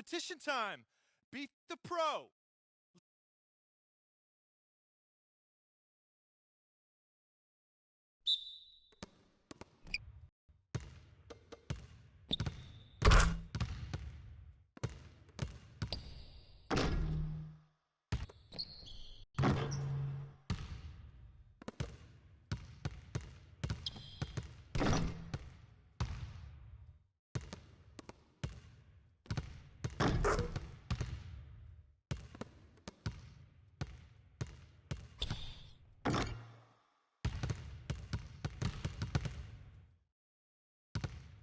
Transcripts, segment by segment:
competition time. Beat the pro.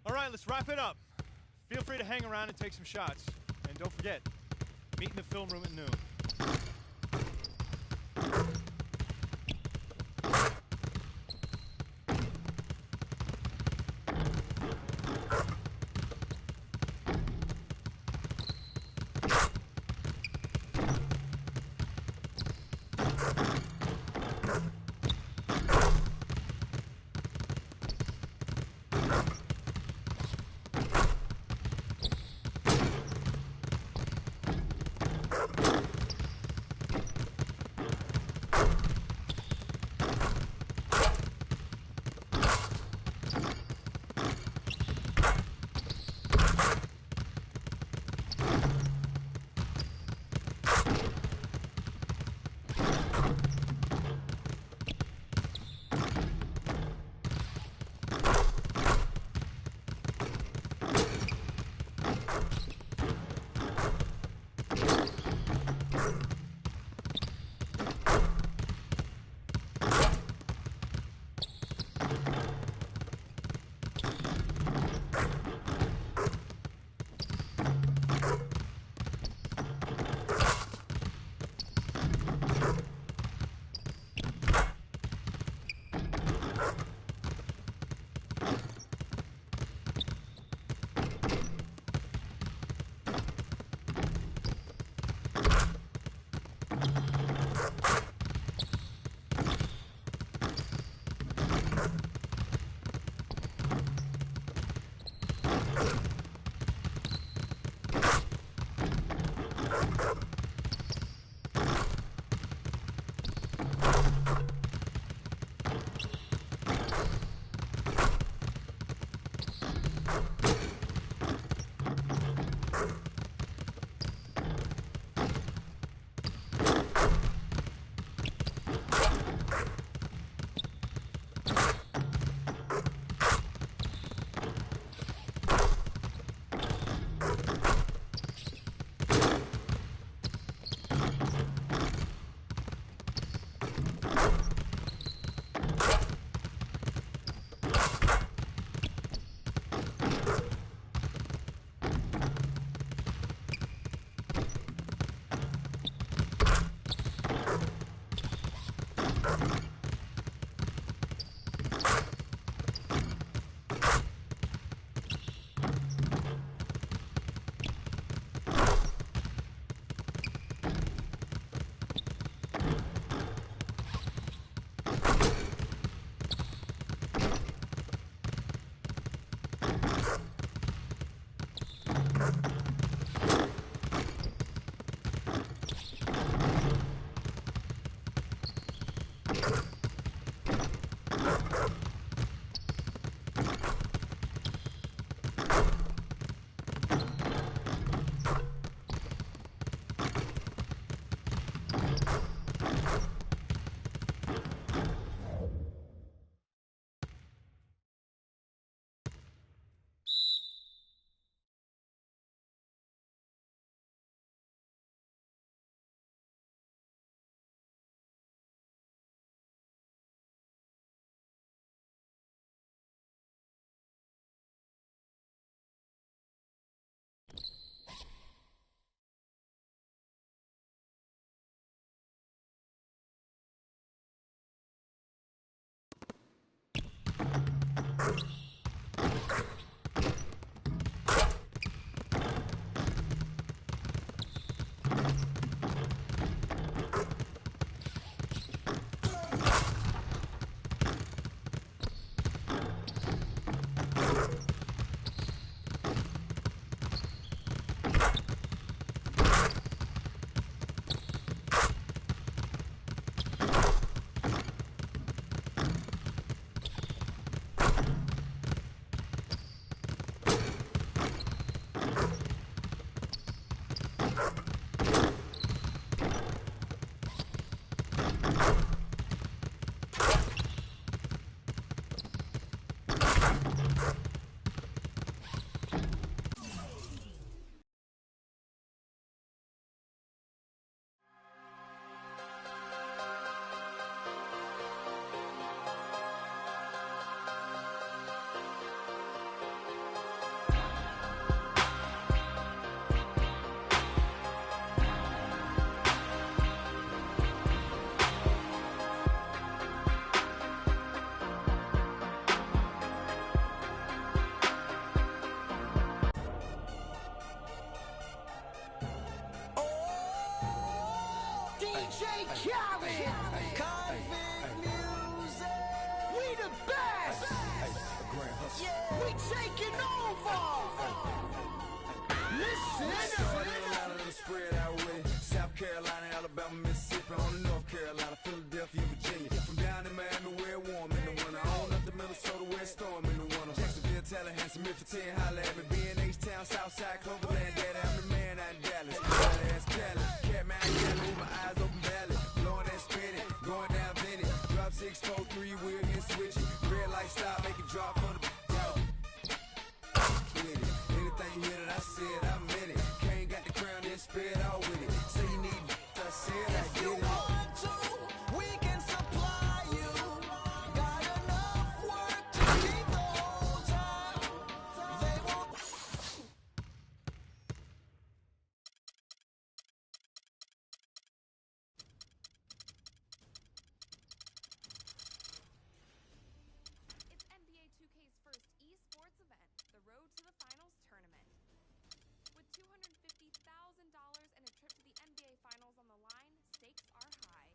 All right, let's wrap it up. Feel free to hang around and take some shots. And don't forget, meet in the film room at noon. carrying convict music. We the best. Yeah, we taking over. Listen. Spread out with it. South Carolina, Alabama, Mississippi, on to North Carolina, Philadelphia, Virginia. From down in Miami, where it's warm in the winter. On up to Minnesota, where it's storm in the winter. Jacksonville, Tallahassee, Memphis, 10, holla at me. B&H-Town, Southside, Cloverland, Daddy, I'm the man out in Dallas. Dallas, Cali, Catman, Cali, with my eyes open valley. Blowing and spinning, going down Vinny. Drop 6, 4, 3, wheel here, switch it. Red light stop, make it drop for the anything you hear that I said, I meant it. Can't got the crown, then spit all with it. Say you need I said I If you did it. want to, we can supply you. Got enough work to keep the whole time. They won't. It's NBA 2K's first esports event, the Road to the Finals tournament. With $250,000 and a trip to the NBA Finals on the line, stakes are high.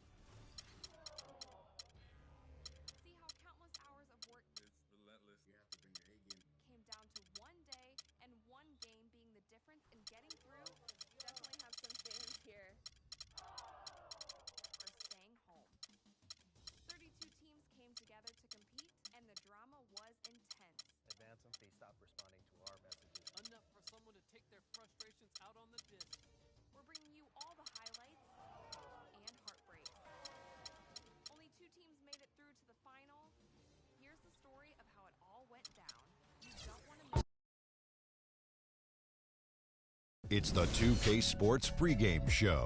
See how countless hours of work It's relentless. You have to bring your A game. came down to one day and one game being the difference in getting through. Definitely have some fans here. Or staying home. 32 teams came together to compete, and the drama was intense. Advance them, they stop responding to our messages. Enough for someone to take their frustrations out on the disc. We're bringing you all the highlights and heartbreaks. Only 2 teams made it through to the final. Here's the story of how it all went down. You don't want to miss. It's the 2K Sports pregame show.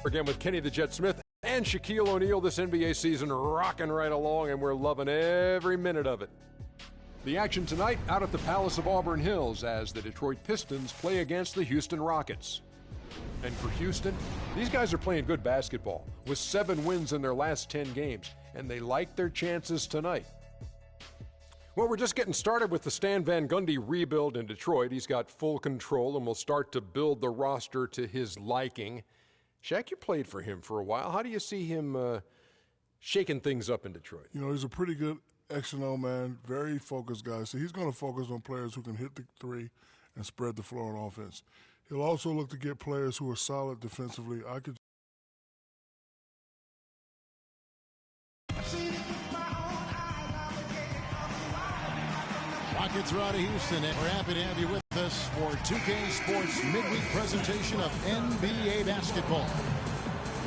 Again with Kenny the Jet Smith and Shaquille O'Neal, this NBA season rocking right along, and we're loving every minute of it. The action tonight out at the Palace of Auburn Hills as the Detroit Pistons play against the Houston Rockets. And for Houston, these guys are playing good basketball with 7 wins in their last 10 games, and they like their chances tonight. Well, we're just getting started with the Stan Van Gundy rebuild in Detroit. He's got full control and will start to build the roster to his liking. Shaq, you played for him for a while. How do you see him shaking things up in Detroit? You know, he's a pretty good X and O man, very focused guy. So he's going to focus on players who can hit the three and spread the floor on offense. He'll also look to get players who are solid defensively. Rockets are out of Houston, and we're happy to have you with us for 2K Sports midweek presentation of NBA basketball.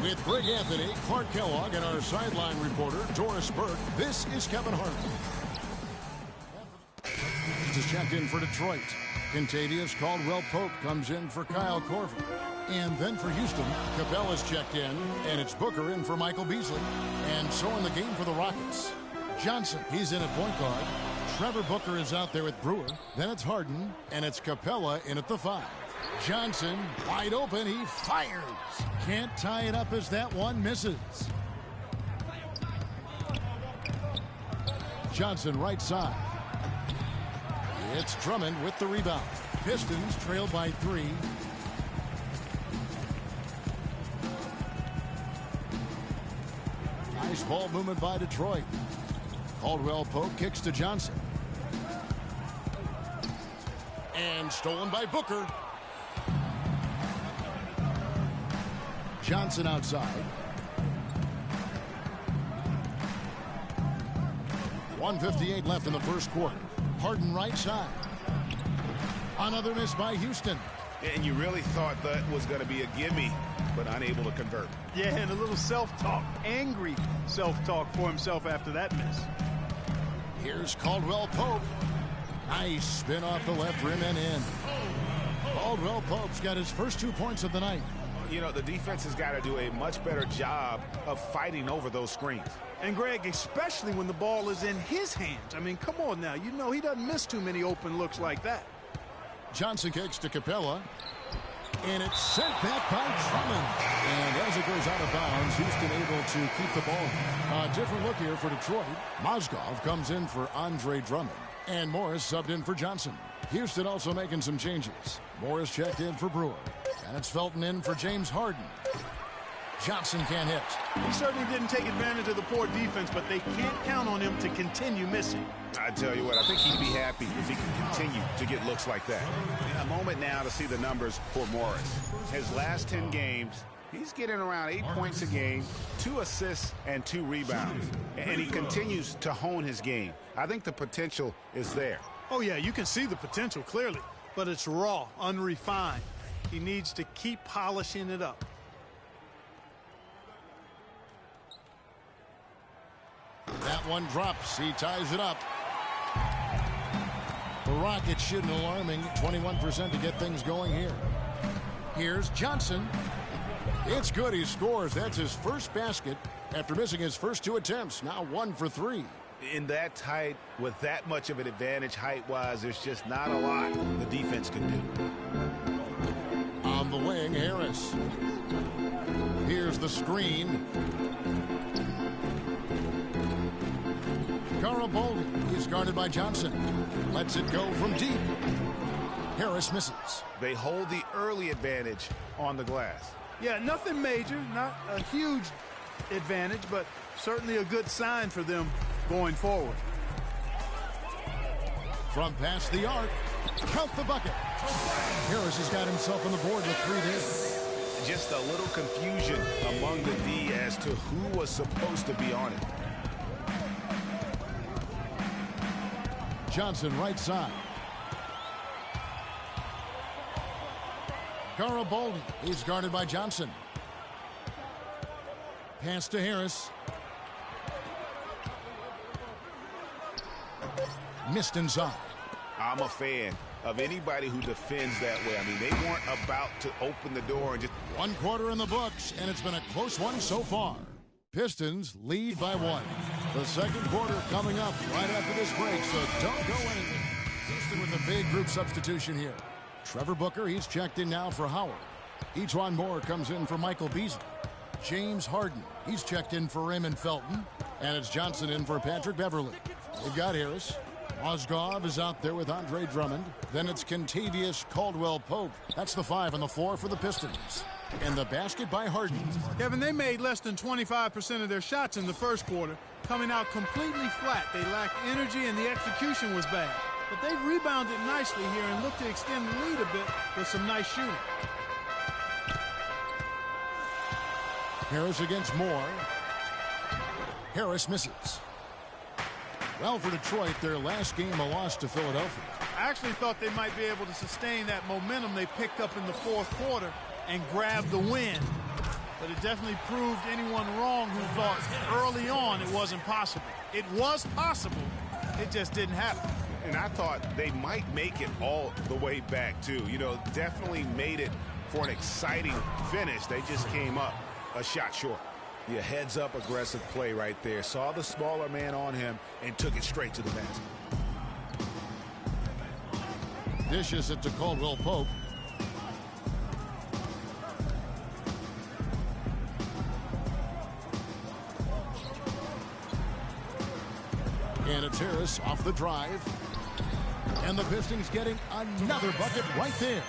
With Greg Anthony, Clark Kellogg, and our sideline reporter, Doris Burke, this is Kevin Harlan. Just checked in for Detroit. Contavious Caldwell-Pope comes in for Kyle Korver. And then for Houston, Capella's checked in, and it's Booker in for Michael Beasley. And so in the game for the Rockets, Johnson, he's in at point guard. Trevor Booker is out there with Brewer. Then it's Harden, and it's Capella in at the 5. Johnson, wide open, he fires. Can't tie it up as that one misses. Johnson right side. It's Drummond with the rebound. Pistons trail by 3. Nice ball movement by Detroit. Caldwell-Pope kicks to Johnson. And stolen by Booker. Johnson outside. 1:58 left in the first quarter. Harden right side. Another miss by Houston. And you really thought that was going to be a gimme, but unable to convert. Yeah, and a little self-talk, angry self-talk for himself after that miss. Here's Caldwell-Pope. Nice spin off the left rim and in. Caldwell-Pope's got his first 2 points of the night. You know, the defense has got to do a much better job of fighting over those screens. And Greg, especially when the ball is in his hands. I mean, come on now. You know he doesn't miss too many open looks like that. Johnson kicks to Capella. And it's sent back by Drummond. And as it goes out of bounds, Houston able to keep the ball. A different look here for Detroit. Mozgov comes in for Andre Drummond. And Morris subbed in for Johnson. Houston also making some changes. Morris checked in for Brewer. And it's Felton in for James Harden. Johnson can't hit. He certainly didn't take advantage of the poor defense, but they can't count on him to continue missing. I tell you what, I think he'd be happy if he could continue to get looks like that. A moment now to see the numbers for Morris. His last 10 games, he's getting around 8 points a game, 2 assists, and 2 rebounds. And he continues to hone his game. I think the potential is there. Oh, yeah, you can see the potential clearly, but it's raw, unrefined. He needs to keep polishing it up. That one drops. He ties it up. The Rockets shooting alarming 21% to get things going here. Here's Johnson. It's good. He scores. That's his first basket after missing his first 2 attempts. Now 1 for 3. In that tight, with that much of an advantage height-wise, there's just not a lot the defense can do. On the wing, Harris. Here's the screen. Garibaldi is guarded by Johnson. Lets it go from deep. Harris misses. They hold the early advantage on the glass. Yeah, nothing major, not a huge advantage, but certainly a good sign for them going forward. From past the arc, count the bucket. Harris has got himself on the board with 3 days. Just a little confusion among the D as to who was supposed to be on it. Johnson right side. Garibaldi is guarded by Johnson. Pass to Harris. Missed inside. I'm a fan of anybody who defends that way. I mean, they weren't about to open the door and just... 1 quarter in the books, and it's been a close one so far. Pistons lead by 1. The second quarter coming up right after this break, so don't go anywhere. Houston with a big group substitution here. Trevor Booker, he's checked in now for Howard. Ejuan Moore comes in for Michael Beasley. James Harden, he's checked in for Raymond Felton. And it's Johnson in for Patrick Beverly. They've got Harris. Mozgov is out there with Andre Drummond. Then it's Kentavious Caldwell-Pope. That's the 5 and the 4 for the Pistons. And the basket by Harden. Kevin, they made less than 25% of their shots in the first quarter, coming out completely flat. They lacked energy and the execution was bad. But they've rebounded nicely here and look to extend the lead a bit with some nice shooting. Harris against Moore. Harris misses. Well, for Detroit, their last game a loss to Philadelphia. I actually thought they might be able to sustain that momentum they picked up in the fourth quarter and grab the win. But it definitely proved anyone wrong who thought early on it wasn't possible. It was possible. It just didn't happen. And I thought they might make it all the way back, too. You know, definitely made it for an exciting finish. They just came up a shot short. Yeah, heads-up aggressive play right there. Saw the smaller man on him and took it straight to the basket. Dishes it to Caldwell-Pope. And it's Harris off the drive. And the Pistons getting another bucket right there.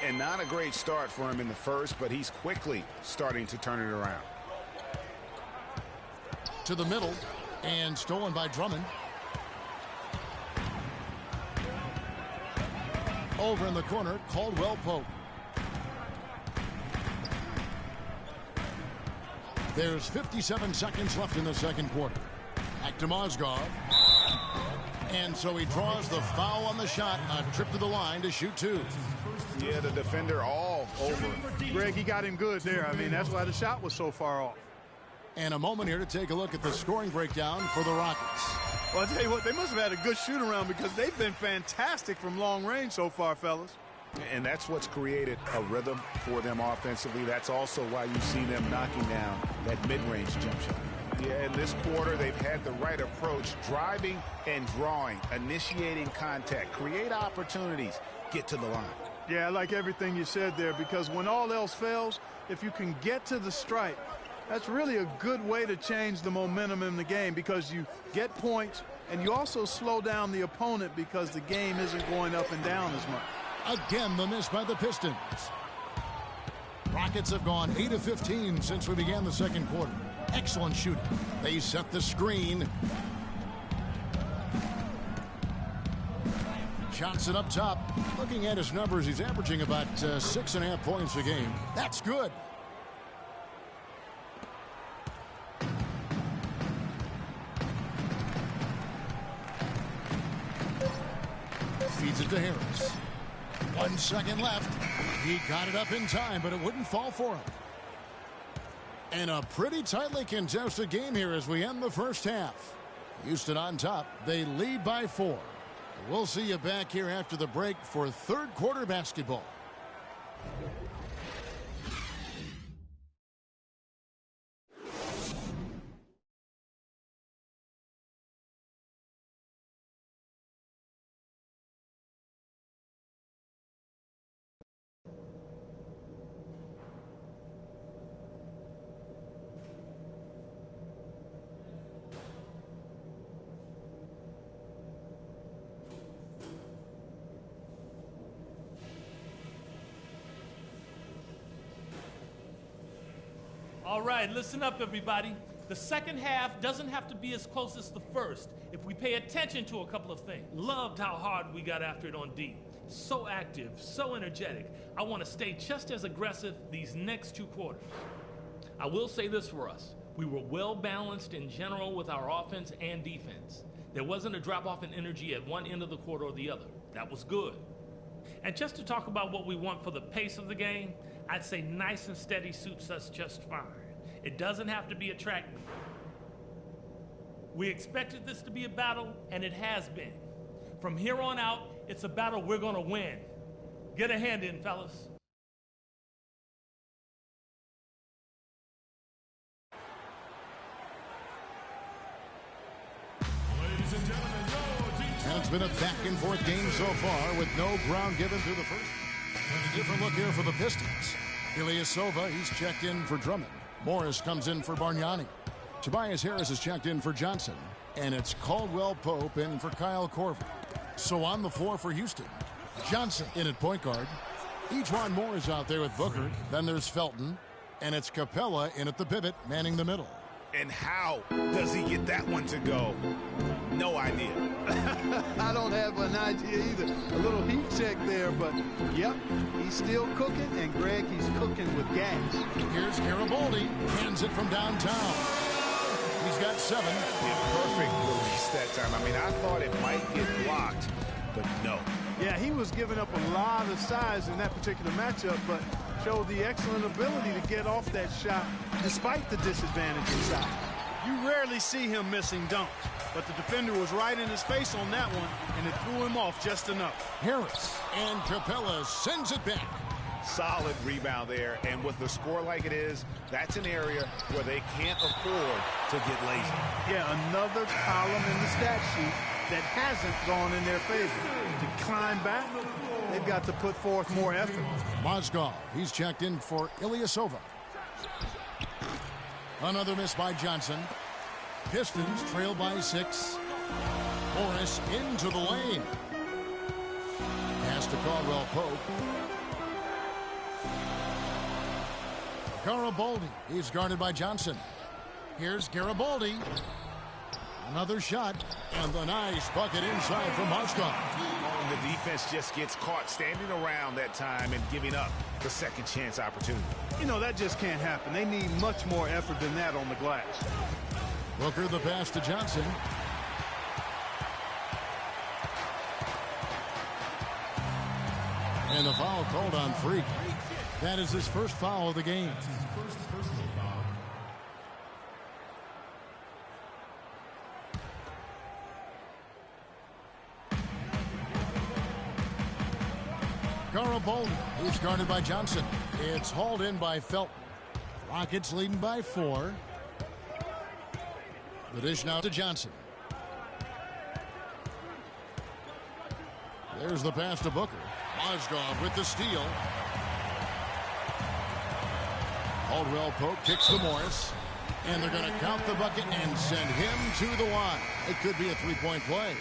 And not a great start for him in the first, but he's quickly starting to turn it around. To the middle, and stolen by Drummond. Over in the corner, Caldwell-Pope. There's 57 seconds left in the second quarter. Back to Mozgov. And so he draws the foul on the shot. A trip to the line to shoot 2. Yeah, the defender all over. Greg, he got him good there. I mean, that's why the shot was so far off. And a moment here to take a look at the scoring breakdown for the Rockets. Well, I'll tell you what, they must have had a good shoot-around because they've been fantastic from long range so far, fellas. And that's what's created a rhythm for them offensively. That's also why you see them knocking down that mid-range jump shot. Yeah, in this quarter, they've had the right approach, driving and drawing, initiating contact, create opportunities, get to the line. Yeah, I like everything you said there because when all else fails, if you can get to the stripe, that's really a good way to change the momentum in the game because you get points and you also slow down the opponent because the game isn't going up and down as much. Again, the miss by the Pistons. Rockets have gone 8 of 15 since we began the second quarter. Excellent shooting. They set the screen. Johnson up top. Looking at his numbers, he's averaging about 6.5 points a game. That's good. Feeds it to Harris. 1 second left. He got it up in time, but it wouldn't fall for him. And a pretty tightly contested game here as we end the first half. Houston on top. They lead by 4. We'll see you back here after the break for third quarter basketball. All right, listen up, everybody. The second half doesn't have to be as close as the first if we pay attention to a couple of things. Loved how hard we got after it on D. So active, so energetic. I want to stay just as aggressive these next 2 quarters. I will say this for us. We were well balanced in general with our offense and defense. There wasn't a drop off in energy at one end of the quarter or the other. That was good. And just to talk about what we want for the pace of the game, I'd say nice and steady suits us just fine. It doesn't have to be a track meet. We expected this to be a battle, and it has been. From here on out, it's a battle we're going to win. Get a hand in, fellas. And it's been a back-and-forth game so far with no ground given through the first. And a different look here for the Pistons. Ilyasova, he's checked in for Drummond. Morris comes in for Bargnani. Tobias Harris is checked in for Johnson. And it's Caldwell Pope in for Kyle Korver. So on the floor for Houston, Johnson in at point guard. Ejuan Moore is out there with Booker. Then there's Felton. And it's Capella in at the pivot, manning the middle. And how does he get that one to go? No idea. I don't have an idea either. A little heat check there, but yep, he's still cooking, and Greg, he's cooking with gas. Here's Garibaldi, hands it from downtown. He's got 7. Perfect release that time. I mean, I thought it might get blocked, but no. Yeah, he was giving up a lot of size in that particular matchup, but showed the excellent ability to get off that shot despite the disadvantage inside. You rarely see him missing dunks, but the defender was right in his face on that one, and it threw him off just enough. Harris and Capella sends it back. Solid rebound there, and with the score like it is, that's an area where they can't afford to get lazy. Yeah, another column in the stat sheet that hasn't gone in their favor. To climb back, they've got to put forth more effort. Mozgov, he's checked in for Ilyasova. Another miss by Johnson. Pistons trail by 6. Morris into the lane. Pass to Caldwell Pope. Garibaldi, he's guarded by Johnson. Here's Garibaldi. Another shot, and the nice bucket inside from Mozgov. The defense just gets caught standing around that time and giving up the second chance opportunity. You know, that just can't happen. They need much more effort than that on the glass. Booker the pass to Johnson. And the foul called on Freak. That is his first foul of the game. Garibaldi is guarded by Johnson. It's hauled in by Felton. Rockets leading by 4. The dish now to Johnson. There's the pass to Booker. Mozgov with the steal. Caldwell Pope kicks to Morris. And they're going to count the bucket and send him to the line. It could be a 3-point play.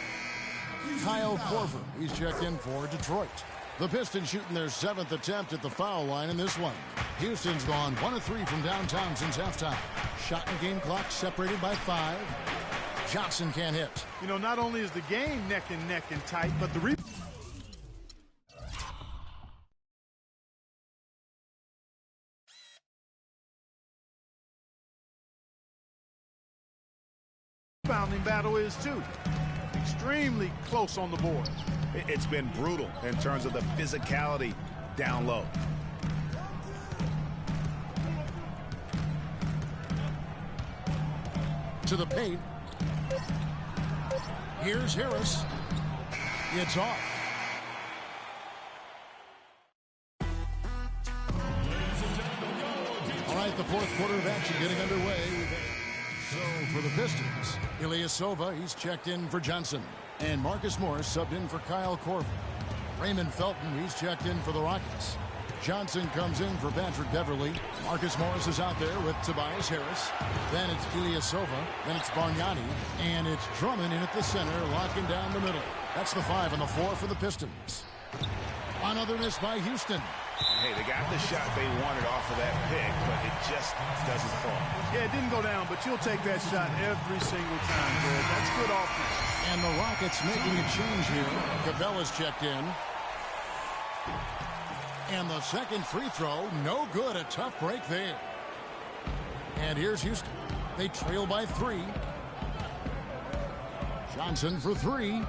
Kyle Korver, he's checked in for Detroit. The Pistons shooting their 7th attempt at the foul line in this one. Houston's gone 1 of 3 from downtown since halftime. Shot and game clock separated by 5. Johnson can't hit. You know, not only is the game neck and tight, but the rebounding battle is too. Extremely close on the board. It's been brutal in terms of the physicality down low. To the paint. Here's Harris. It's off. All right, the fourth quarter of action getting underway. So for the Pistons, Ilyasova, he's checked in for Johnson. And Marcus Morris subbed in for Kyle Korver. Raymond Felton, he's checked in for the Rockets. Johnson comes in for Patrick Beverly. Marcus Morris is out there with Tobias Harris. Then it's Ilyasova. Then it's Bargnani. And it's Drummond in at the center, locking down the middle. That's the 5 and the 4 for the Pistons. Another miss by Houston. Hey, they got the shot they wanted off of that pick, but it just doesn't fall. Yeah, it didn't go down, but you'll take that shot every single time, Greg. That's good offense. And the Rockets making a change here. Capella's checked in. And the second free throw, no good. A tough break there. And here's Houston. They trail by 3. Johnson for 3.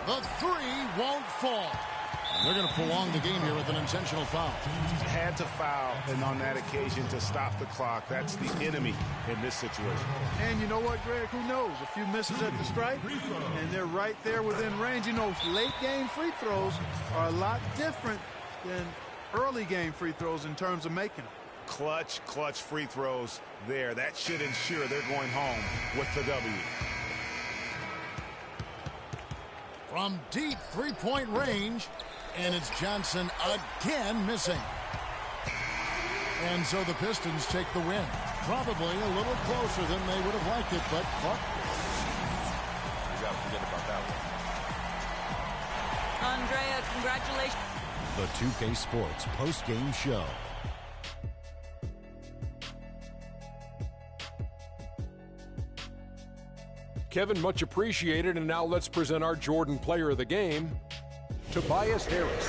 The 3 won't fall. And they're going to prolong the game here with an intentional foul. Had to foul, and on that occasion to stop the clock. That's the enemy in this situation. And you know what, Greg? Who knows? A few misses at the stripe, and they're right there within range. You know, late game free throws are a lot different than early game free throws in terms of making them. Clutch free throws there. That should ensure they're going home with the W. From deep three-point range, and it's Johnson again missing. And so the Pistons take the win. Probably a little closer than they would have liked it, but you got to forget about that one. Andrea, congratulations. The 2K Sports post-game show. Kevin, much appreciated. And now let's present our Jordan player of the game, Tobias Harris.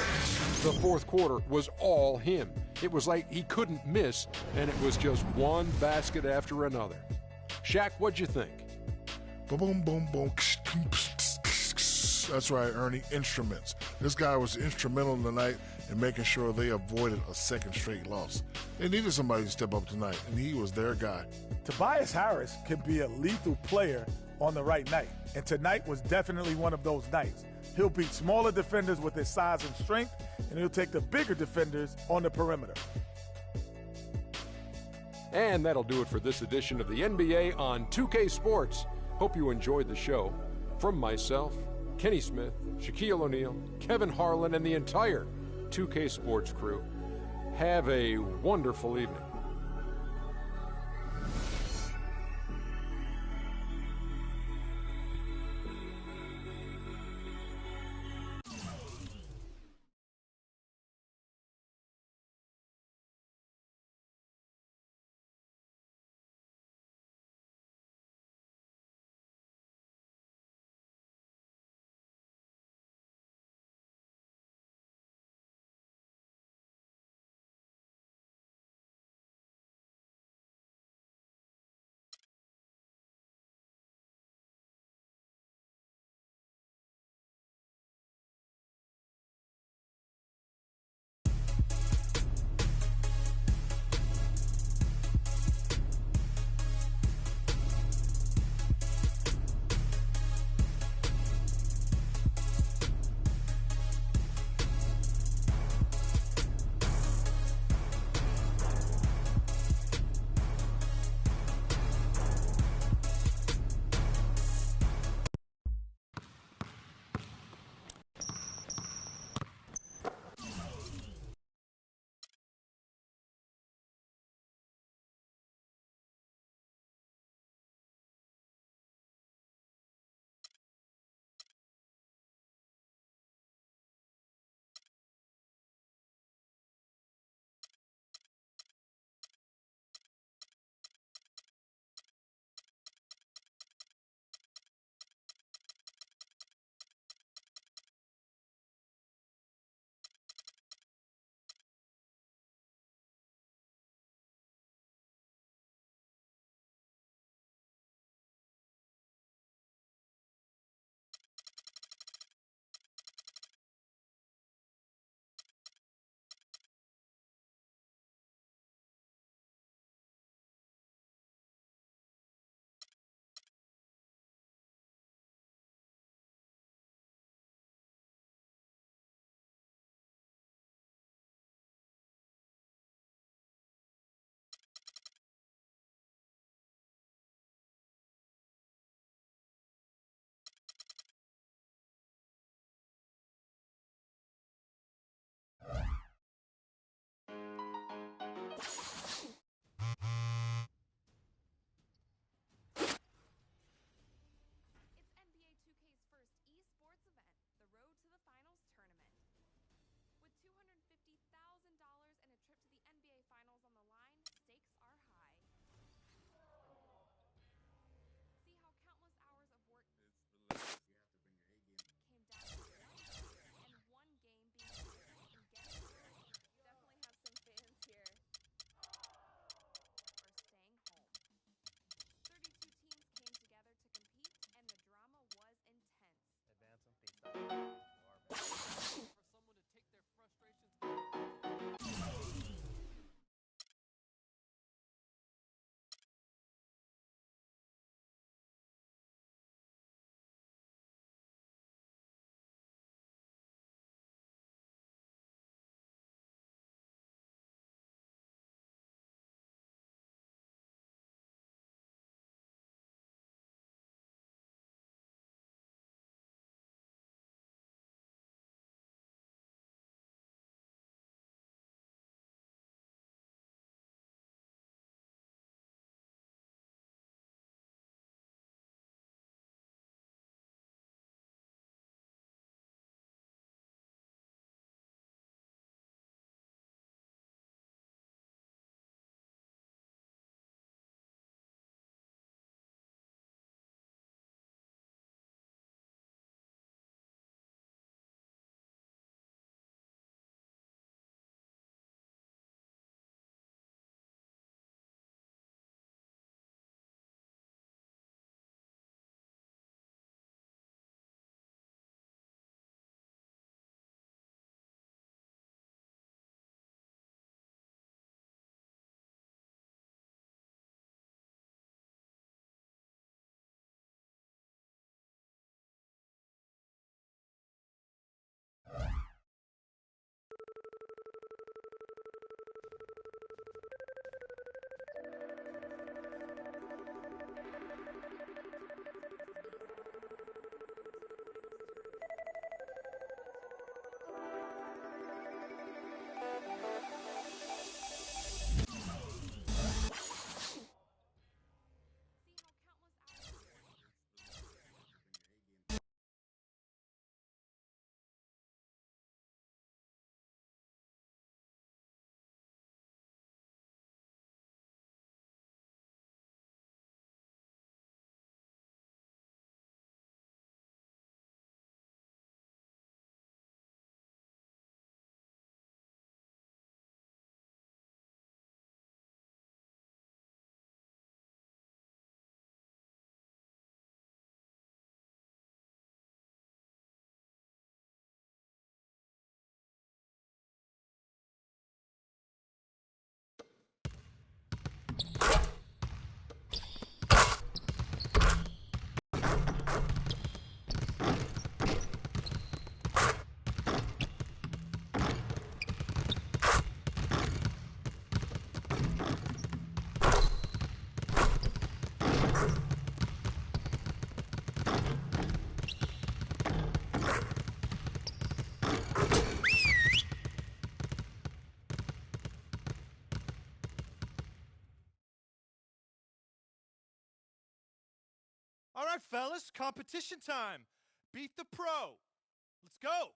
The fourth quarter was all him. It was like he couldn't miss, and it was just one basket after another. Shaq, what'd you think? Boom, boom, boom. That's right, Ernie. Instruments. This guy was instrumental tonight in making sure they avoided a second straight loss. They needed somebody to step up tonight, and he was their guy. Tobias Harris can be a lethal player on the right night, and tonight was definitely one of those nights. He'll beat smaller defenders with his size and strength, and he'll take the bigger defenders on the perimeter. And that'll do it for this edition of the NBA on 2K Sports. Hope you enjoyed the show. From myself, Kenny Smith, Shaquille O'Neal, Kevin Harlan, and the entire 2K Sports crew, have a wonderful evening. fellas, competition time. Beat the pro. Let's go.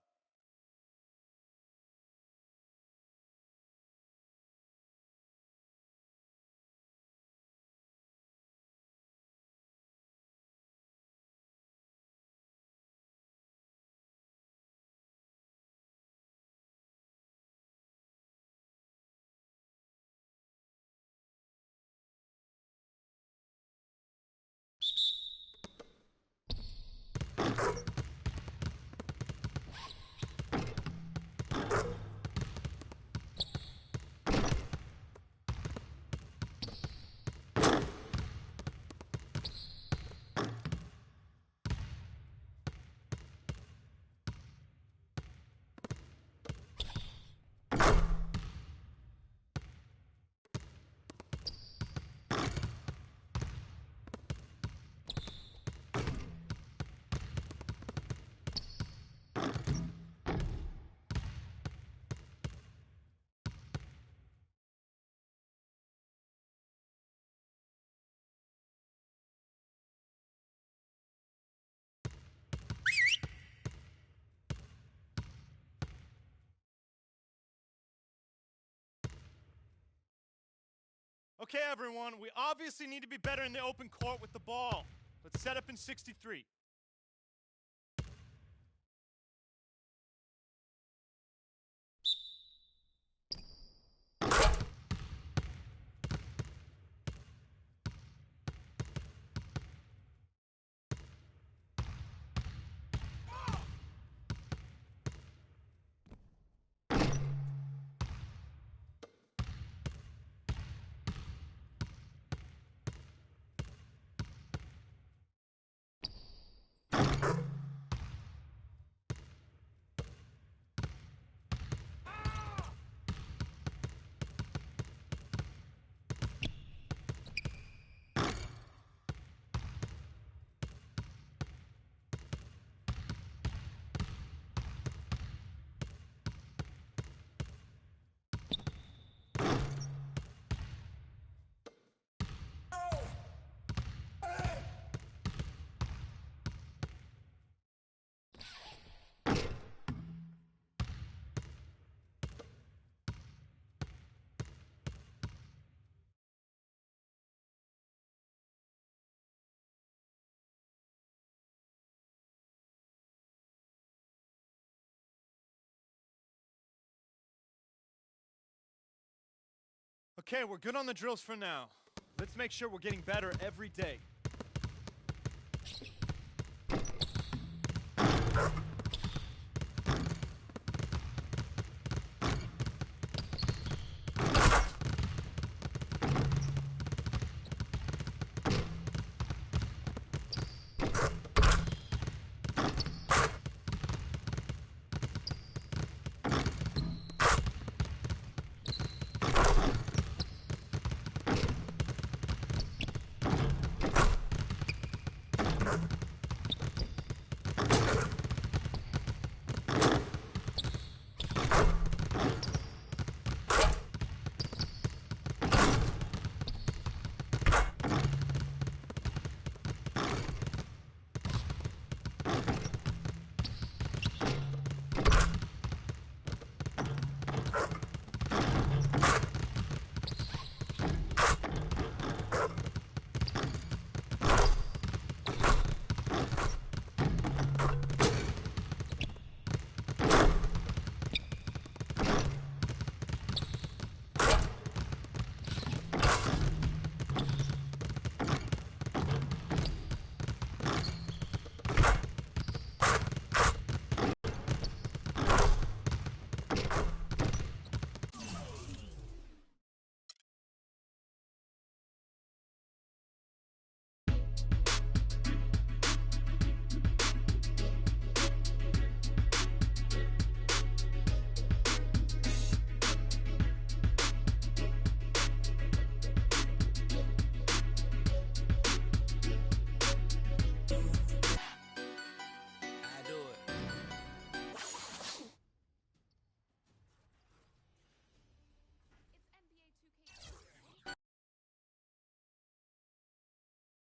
Okay, everyone, we obviously need to be better in the open court with the ball. Let's set up in 63. Okay, we're good on the drills for now. Let's make sure we're getting better every day.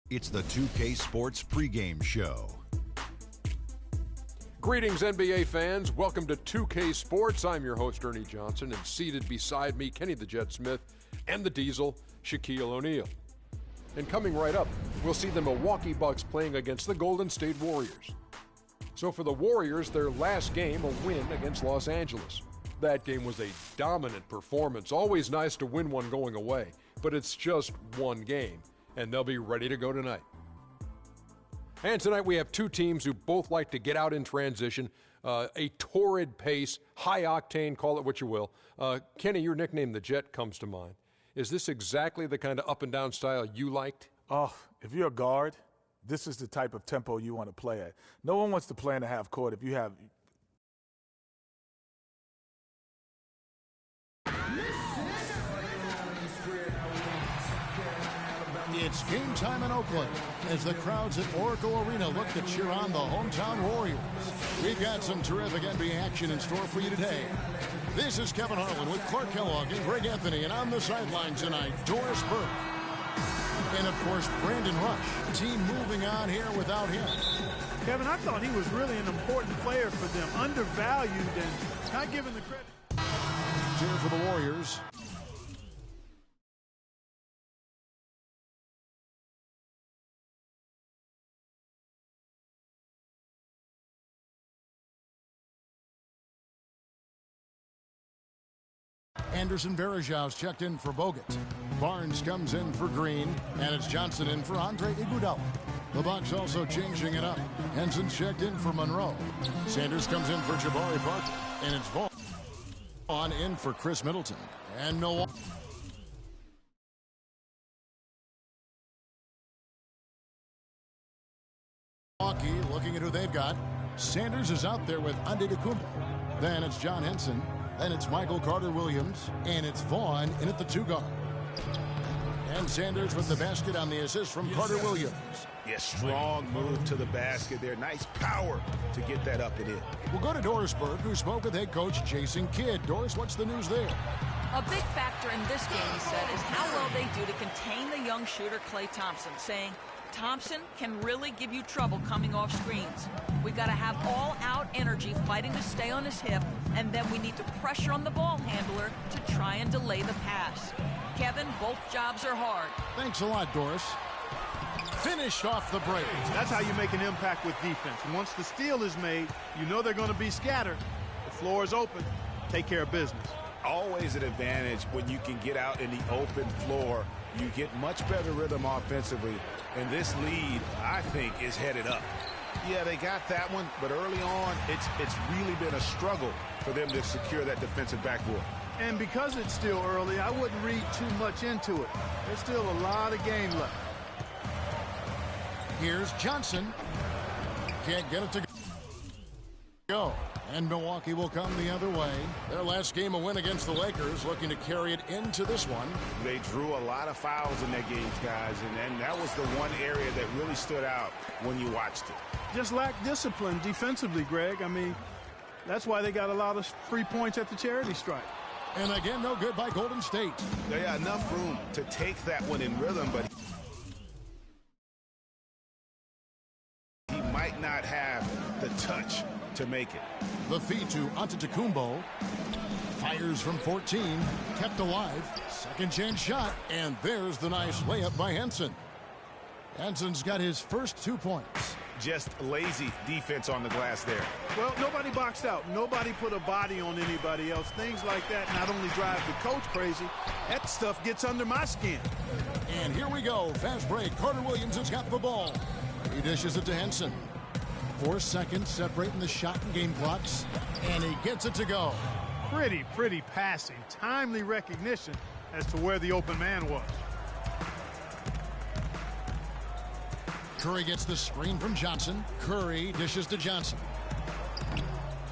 It's the 2K Sports pregame show. Greetings, NBA fans. Welcome to 2K Sports. I'm your host, Ernie Johnson, and seated beside me, Kenny the Jet Smith, and the Diesel, Shaquille O'Neal. And coming right up, we'll see the Milwaukee Bucks playing against the Golden State Warriors. So for the Warriors, their last game, a win against Los Angeles. That game was a dominant performance. Always nice to win one going away, but it's just one game, and they'll be ready to go tonight. And tonight we have two teams who both like to get out in transition, a torrid pace, high octane, call it what you will. Kenny, your nickname, the Jet, comes to mind. Is this exactly the kind of up and down style you liked? Oh, if you're a guard, this is the type of tempo you want to play at. No one wants to play in the half court if you have. It's game time in Oakland as the crowds at Oracle Arena look to cheer on the hometown Warriors. We've got some terrific NBA action in store for you today. This is Kevin Harlan with Clark Kellogg and Greg Anthony, and on the sideline tonight, Doris Burke. And, of course, Brandon Rush. Team moving on here without him. Kevin, I thought he was really an important player for them, undervalued and not given the credit. Cheer for the Warriors. Anderson Varejau's checked in for Bogut. Barnes comes in for Green, and it's Johnson in for Andre Iguodala. The Bucks also changing it up. Henson's checked in for Monroe. Sanders comes in for Jabari Parker, and it's Vaughn in for Chris Middleton. And Milwaukee looking at who they've got. Sanders is out there with Antetokounmpo. Then it's John Henson. Then it's Michael Carter-Williams, and it's Vaughn in at the two guard. And Sanders with the basket on the assist from Carter-Williams. Yes, strong move to the basket there. Nice power to get that up and in. We'll go to Doris Burke, who spoke with head coach Jason Kidd. Doris, what's the news there? A big factor in this game, he said, is how well they do to contain the young shooter Klay Thompson, saying Thompson can really give you trouble coming off screens. We've got to have all-out energy fighting to stay on his hip, and then we need to pressure on the ball handler to try and delay the pass. Kevin, both jobs are hard. Thanks a lot, Doris. Finished off the break. That's how you make an impact with defense. Once the steal is made, you know they're going to be scattered. The floor is open. Take care of business. Always an advantage when you can get out in the open floor. You get much better rhythm offensively, and this lead, I think, is headed up. Yeah, they got that one, but early on, it's really been a struggle for them to secure that defensive backboard. And because it's still early, I wouldn't read too much into it. There's still a lot of game left. Here's Johnson. Can't get it to go. And Milwaukee will come the other way. Their last game, a win against the Lakers, looking to carry it into this one. They drew a lot of fouls in their games, guys, and that was the one area that really stood out when you watched it. Just lacked discipline defensively, Greg. I mean, that's why they got a lot of free points at the charity stripe. And again, no good by Golden State. They got enough room to take that one in rhythm, but he might not have the touch to make it. The feed to Antetokounmpo. Fires from 14. Kept alive. Second chance shot. And there's the nice layup by Henson. Henson's got his first 2 points. Just lazy defense on the glass there. Well, nobody boxed out. Nobody put a body on anybody else. Things like that not only drive the coach crazy, that stuff gets under my skin. And here we go. Fast break. Carter-Williams has got the ball. He dishes it to Henson. 4 seconds separating the shot and game clocks. And he gets it to go. Pretty passing. Timely recognition as to where the open man was. Curry gets the screen from Johnson. Curry dishes to Johnson.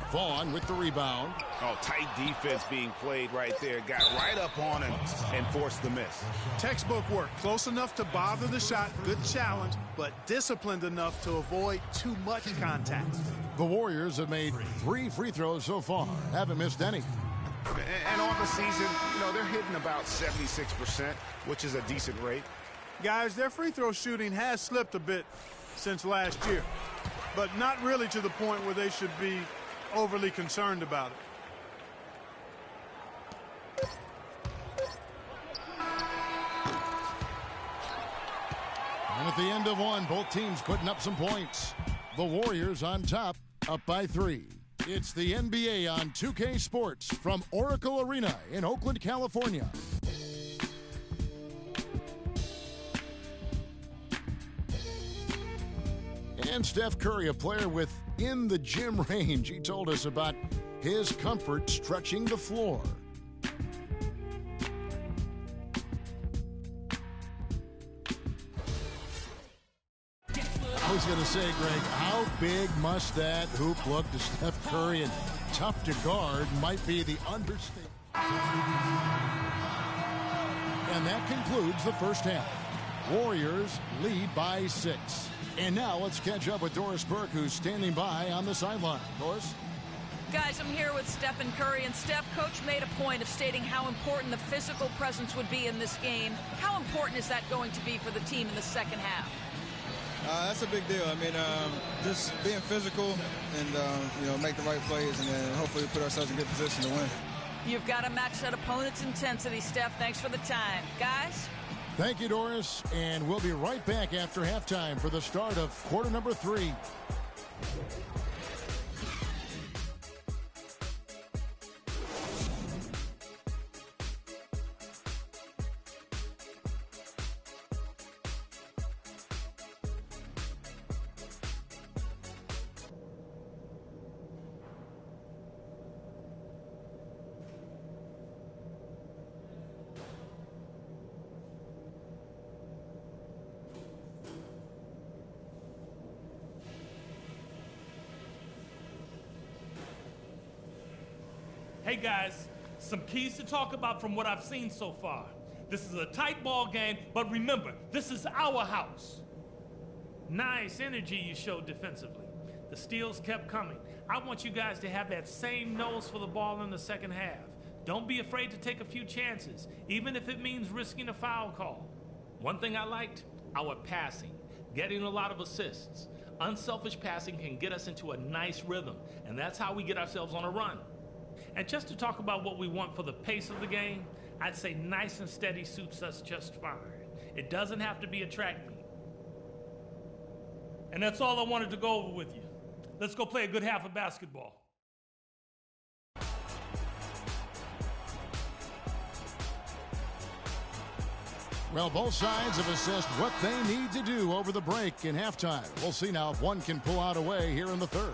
Vaughn with the rebound. Oh, tight defense being played right there. Got right up on him and forced the miss. Textbook work. Close enough to bother the shot. Good challenge, but disciplined enough to avoid too much contact. The Warriors have made 3 free throws so far. Haven't missed any. And on the season, you know, they're hitting about 76%, which is a decent rate. Guys, their free throw shooting has slipped a bit since last year, but not really to the point where they should be overly concerned about it. And at the end of one, both teams putting up some points. The Warriors on top, up by 3. It's the NBA on 2K Sports from Oracle Arena in Oakland, California. And Steph Curry, a player within the gym range. He told us about his comfort stretching the floor. I was going to say, Greg, how big must that hoop look to Steph Curry, and tough to guard might be the understatement. And that concludes the first half. Warriors lead by 6. And now let's catch up with Doris Burke, who's standing by on the sideline. Doris? Guys, I'm here with Stephen Curry, and Steph, Coach made a point of stating how important the physical presence would be in this game. How important is that going to be for the team in the second half? That's a big deal. I mean, just being physical and, make the right plays, and then hopefully put ourselves in good position to win. You've got to match that opponent's intensity, Steph. Thanks for the time. Guys? Thank you, Doris. And we'll be right back after halftime for the start of quarter number 3. Hey guys, some keys to talk about from what I've seen so far. This is a tight ball game, but remember, this is our house. Nice energy you showed defensively. The steals kept coming. I want you guys to have that same nose for the ball in the second half. Don't be afraid to take a few chances, even if it means risking a foul call. One thing I liked, our passing, getting a lot of assists. Unselfish passing can get us into a nice rhythm, and that's how we get ourselves on a run. And just to talk about what we want for the pace of the game, I'd say nice and steady suits us just fine. It doesn't have to be a track meet. And that's all I wanted to go over with you. Let's go play a good half of basketball. Well, both sides have assessed what they need to do over the break in halftime. We'll see now if one can pull out a way here in the third.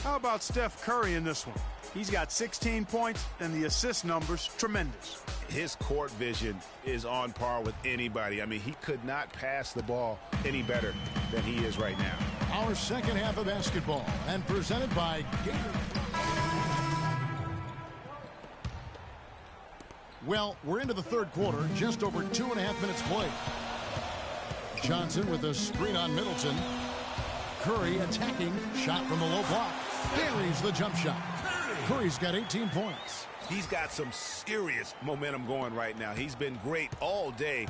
How about Steph Curry in this one? He's got 16 points, and the assist numbers tremendous. His court vision is on par with anybody. I mean, he could not pass the ball any better than he is right now. Our second half of basketball, and presented by Gator. Well, we're into the third quarter, just over 2.5 minutes played. Johnson with a screen on Middleton. Curry attacking, shot from the low block. Buries the jump shot. Curry's got 18 points. He's got some serious momentum going right now. He's been great all day.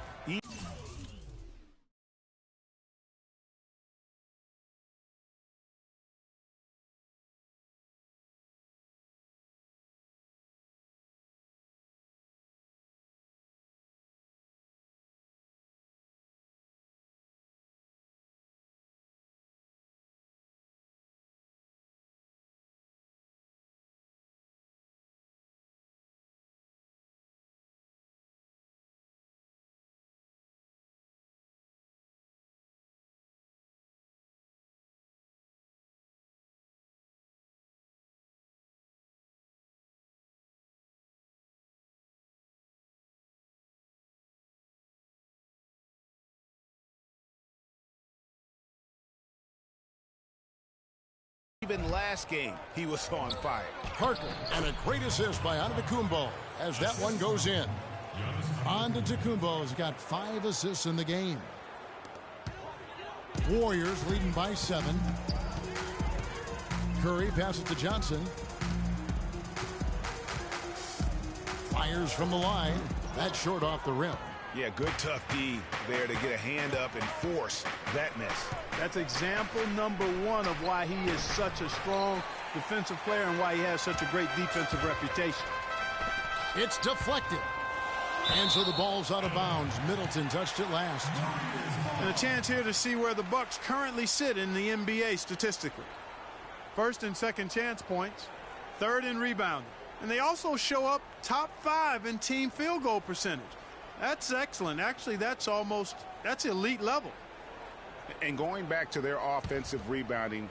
Even last game, he was on fire. Parker, and a great assist by Antetokounmpo as that one goes in. Antetokounmpo's got 5 assists in the game. Warriors leading by 7. Curry passes to Johnson. Fires from the line. That's short off the rim. Yeah, good tough D there to get a hand up and force that miss. That's example number 1 of why he is such a strong defensive player and why he has such a great defensive reputation. It's deflected. And so the ball's out of bounds. Middleton touched it last. And a chance here to see where the Bucks currently sit in the NBA statistically. First and second chance points, third in rebounding. And they also show up top 5 in team field goal percentage. That's excellent. Actually, that's elite level. And going back to their offensive rebounding,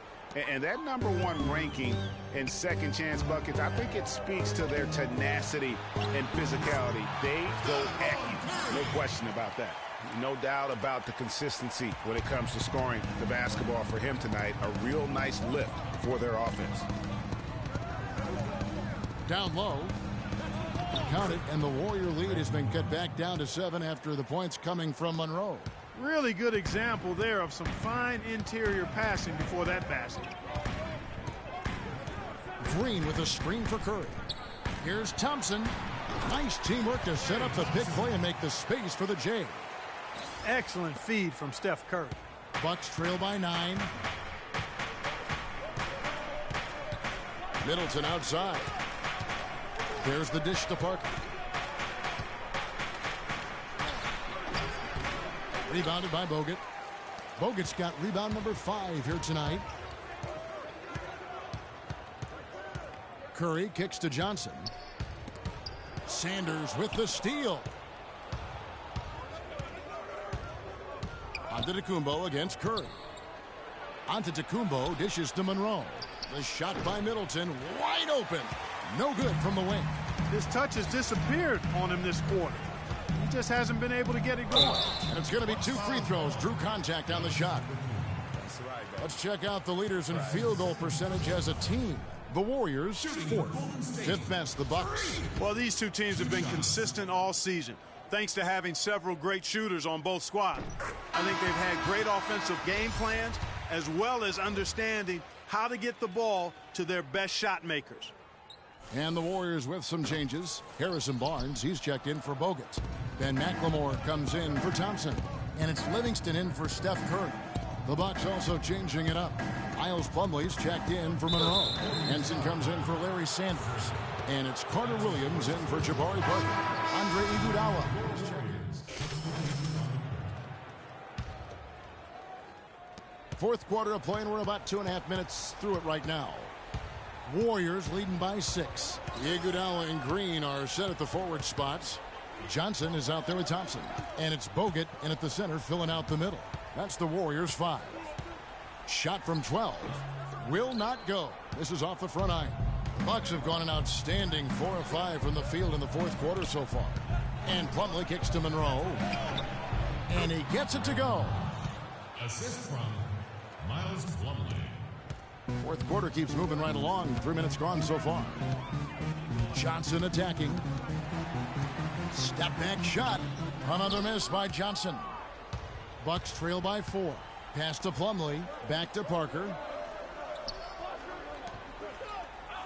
and that number 1 ranking in second chance buckets, I think it speaks to their tenacity and physicality. They go at you. No question about that. No doubt about the consistency when it comes to scoring the basketball for him tonight. A real nice lift for their offense. Down low. Count it, and the Warrior lead has been cut back down to 7 after the points coming from Monroe. Really good example there of some fine interior passing before that basket. Green with a screen for Curry. Here's Thompson. Nice teamwork to set up the big play and make the space for the J. Excellent feed from Steph Curry. Bucks trail by 9. Middleton outside. There's the dish to Parker. Rebounded by Bogut. Bogut's got rebound number 5 here tonight. Curry kicks to Johnson. Sanders with the steal. Antetokounmpo against Curry. Antetokounmpo dishes to Monroe. The shot by Middleton, wide open. No good from the wing. His touch has disappeared on him this quarter. He just hasn't been able to get it going. And it's going to be 2 free throws. Drew contact on the shot. Let's check out the leaders in field goal percentage as a team. The Warriors, 4th. 5th best, the Bucks. Well, these two teams have been consistent all season, thanks to having several great shooters on both squads. I think they've had great offensive game plans, as well as understanding how to get the ball to their best shot makers. And the Warriors with some changes. Harrison Barnes, he's checked in for Bogut. Ben McLemore comes in for Thompson. And it's Livingston in for Steph Curry. The Bucks also changing it up. Miles Plumlee's checked in for Monroe. Henson comes in for Larry Sanders. And it's Carter Williams in for Jabari Parker. Andre Iguodala. Fourth quarter of play, and we're about 2.5 minutes through it right now. Warriors leading by 6. Iguodala and Green are set at the forward spots. Johnson is out there with Thompson. And it's Bogut in at the center filling out the middle. That's the Warriors 5. Shot from 12. Will not go. This is off the front iron. Bucks have gone an outstanding 4 of 5 from the field in the fourth quarter so far. And Plumlee kicks to Monroe. And he gets it to go. Assist from Miles Plumlee. Fourth quarter keeps moving right along. 3 minutes gone so far. Johnson attacking. Step back shot. Another miss by Johnson. Bucks trail by 4. Pass to Plumlee. Back to Parker.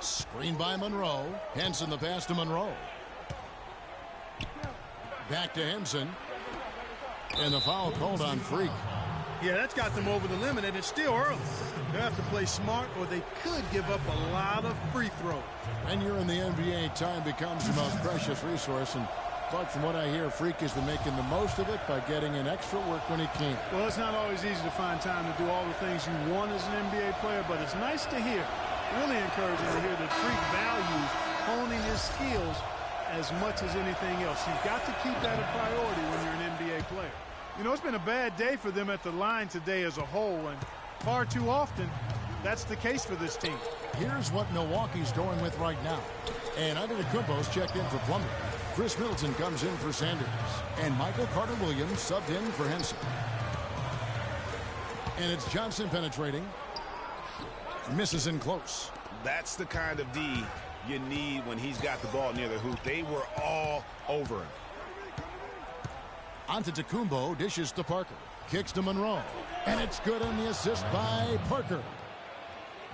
Screen by Monroe. Henson the pass to Monroe. Back to Henson. And the foul called on Freak. Yeah, that's got them over the limit, and it's still early. They have to play smart, or they could give up a lot of free throws. And you're in the NBA, time becomes your most precious resource. And Clark, from what I hear, Freak has been making the most of it by getting in extra work when he can. Well, it's not always easy to find time to do all the things you want as an NBA player, but it's nice to hear, really encouraging to hear that Freak values honing his skills as much as anything else. You've got to keep that a priority when you're an NBA player. You know, it's been a bad day for them at the line today as a whole, and far too often, that's the case for this team. Here's what Milwaukee's going with right now. And Antetokounmpo's checked in for Plumlee. Chris Middleton comes in for Sanders. And Michael Carter-Williams subbed in for Henson. And it's Johnson penetrating. Misses in close. That's the kind of D you need when he's got the ball near the hoop. They were all over him. Antetokounmpo dishes to Parker. Kicks to Monroe. And it's good on the assist by Parker.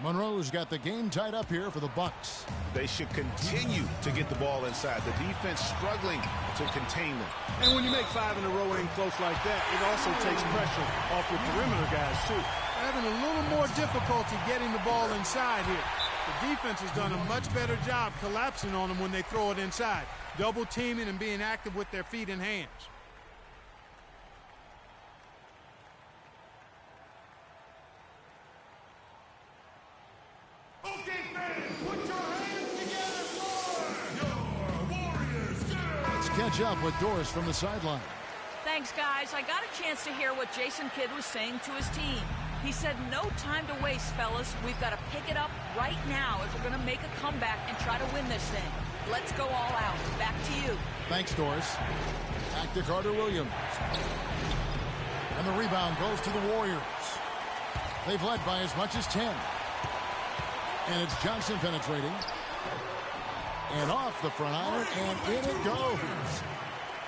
Monroe's got the game tied up here for the Bucks. They should continue to get the ball inside. The defense struggling to contain them. And when you make 5 in a row in close like that, it also takes pressure off your perimeter guys, too. Having a little more difficulty getting the ball inside here. The defense has done a much better job collapsing on them when they throw it inside. Double teaming and being active with their feet and hands. Catch up with Doris from the sideline. Thanks, guys. I got a chance to hear what Jason Kidd was saying to his team. He said, no time to waste, fellas. We've got to pick it up right now if we're going to make a comeback and try to win this thing. Let's go all out. Back to you. Thanks, Doris. Back to Carter Williams. And the rebound goes to the Warriors. They've led by as much as 10. And it's Johnson penetrating. And off the front iron, and in it goes.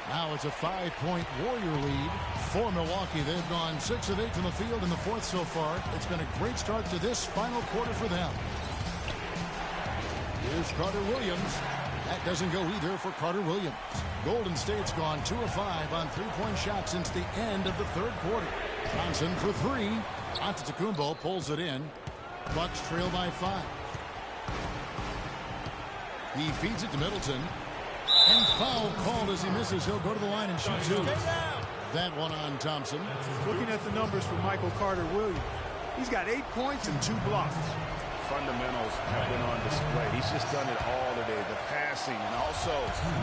Now it's a 5-point Warrior lead for Milwaukee. They've gone 6 of 8 from the field in the fourth so far. It's been a great start to this final quarter for them. Here's Carter Williams. That doesn't go either for Carter Williams. Golden State's gone 2 of 5 on 3-point shots since the end of the third quarter. Johnson for 3. Antetokounmpo pulls it in. Bucks trail by 5. He feeds it to Middleton. And foul called as he misses. He'll go to the line and shoot 2. That one on Thompson. Looking at the numbers for Michael Carter Williams, he's got 8 points and 2 blocks. Fundamentals have been on display. He's just done it all today. The passing and also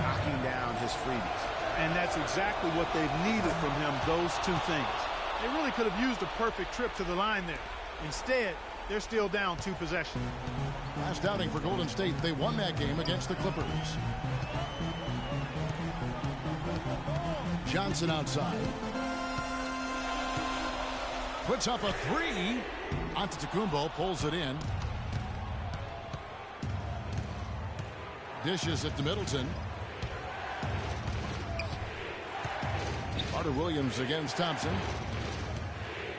knocking down his freebies. And that's exactly what they've needed from him, those 2 things. They really could have used a perfect trip to the line there. Instead, they're still down 2 possessions. Last outing for Golden State, they won that game against the Clippers. Johnson outside. Puts up a 3. Antetokounmpo pulls it in. Dishes it to Middleton. Carter Williams against Thompson.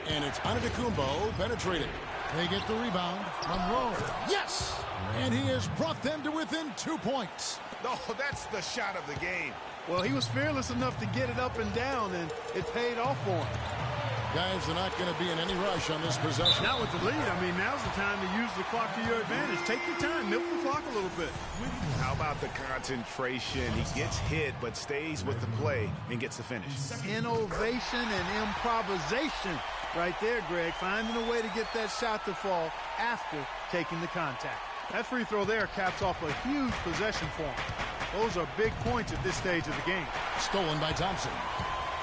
And it's Antetokounmpo penetrating. They get the rebound. Monroe. Yes! And he has brought them to within 2 points. Oh, that's the shot of the game. Well, he was fearless enough to get it up and down, and it paid off for him. Guys, they're not going to be in any rush on this possession. Not with the lead. I mean, now's the time to use the clock to your advantage. Take your time. Milk the clock a little bit. How about the concentration? He gets hit, but stays with the play and gets the finish. Innovation and improvisation right there, Greg. Finding a way to get that shot to fall after taking the contact. That free throw there caps off a huge possession for him. Those are big points at this stage of the game. Stolen by Thompson.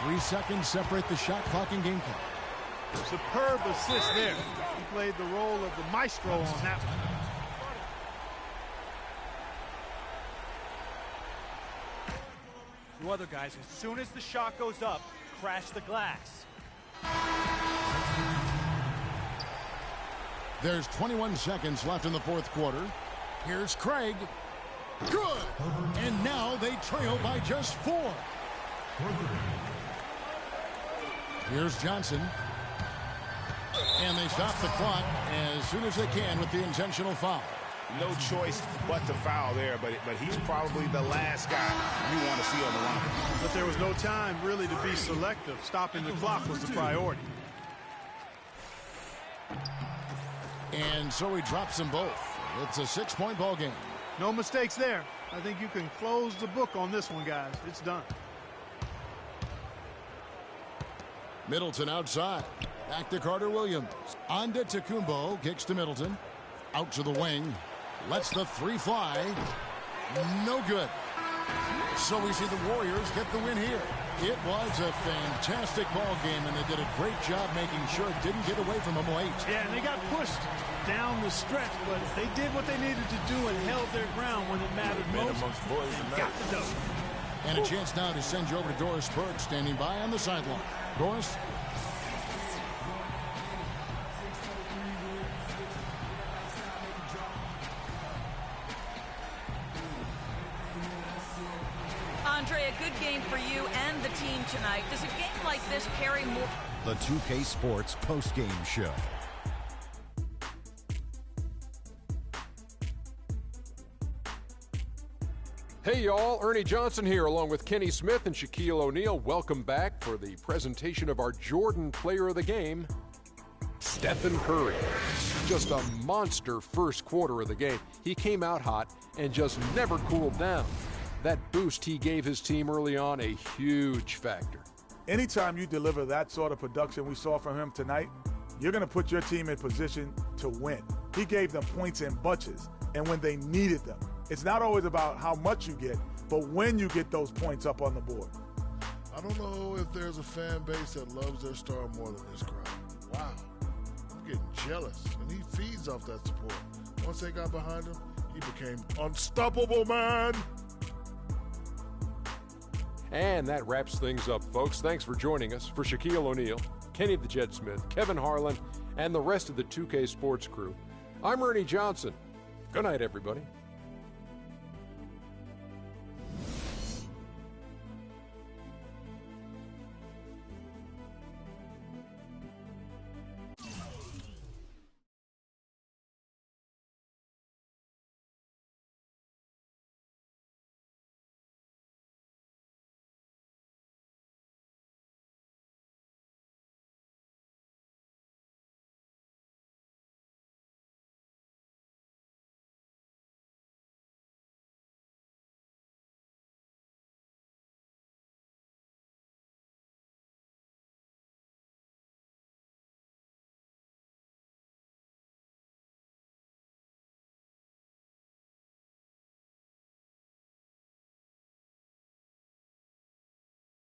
3 seconds separate the shot clock and game clock. Superb assist there. He played the role of the maestro on that one. The other guys, as soon as the shot goes up, crash the glass. There's 21 seconds left in the fourth quarter. Here's Craig. Good! And now they trail by just 4. Here's Johnson. And they stop the clock as soon as they can with the intentional foul. No choice but to foul there, but he's probably the last guy you want to see on the line. But there was no time really to be selective. Stopping the clock was the priority. And so he drops them both. It's a 6-point ball game. No mistakes there. I think you can close the book on this one, guys. It's done. Middleton outside. Back to Carter Williams. Antetokounmpo kicks to Middleton. Out to the wing. Lets the 3 fly. No good. So we see the Warriors get the win here. It was a fantastic ball game, and they did a great job making sure it didn't get away from them late. Yeah, and they got pushed down the stretch, but they did what they needed to do and held their ground when it mattered most. And got the dough. And a chance now to send you over to Doris Burke, standing by on the sideline. Doris? Andre, a good game for you and the team tonight. Does a game like this carry more? The 2K Sports postgame show. Hey y'all, Ernie Johnson here along with Kenny Smith and Shaquille O'Neal. Welcome back for the presentation of our Jordan Player of the Game, Stephen Curry. Just a monster first quarter of the game. He came out hot and just never cooled down. That boost he gave his team early on, a huge factor. Anytime you deliver that sort of production we saw from him tonight, you're going to put your team in position to win. He gave them points in bunches, and when they needed them. It's not always about how much you get, but when you get those points up on the board. I don't know if there's a fan base that loves their star more than this crowd. Wow. I'm getting jealous, and he feeds off that support. Once they got behind him, he became unstoppable, man. And that wraps things up, folks. Thanks for joining us. For Shaquille O'Neal, Kenny the Jet Smith, Kevin Harlan, and the rest of the 2K Sports crew, I'm Ernie Johnson. Good night, everybody.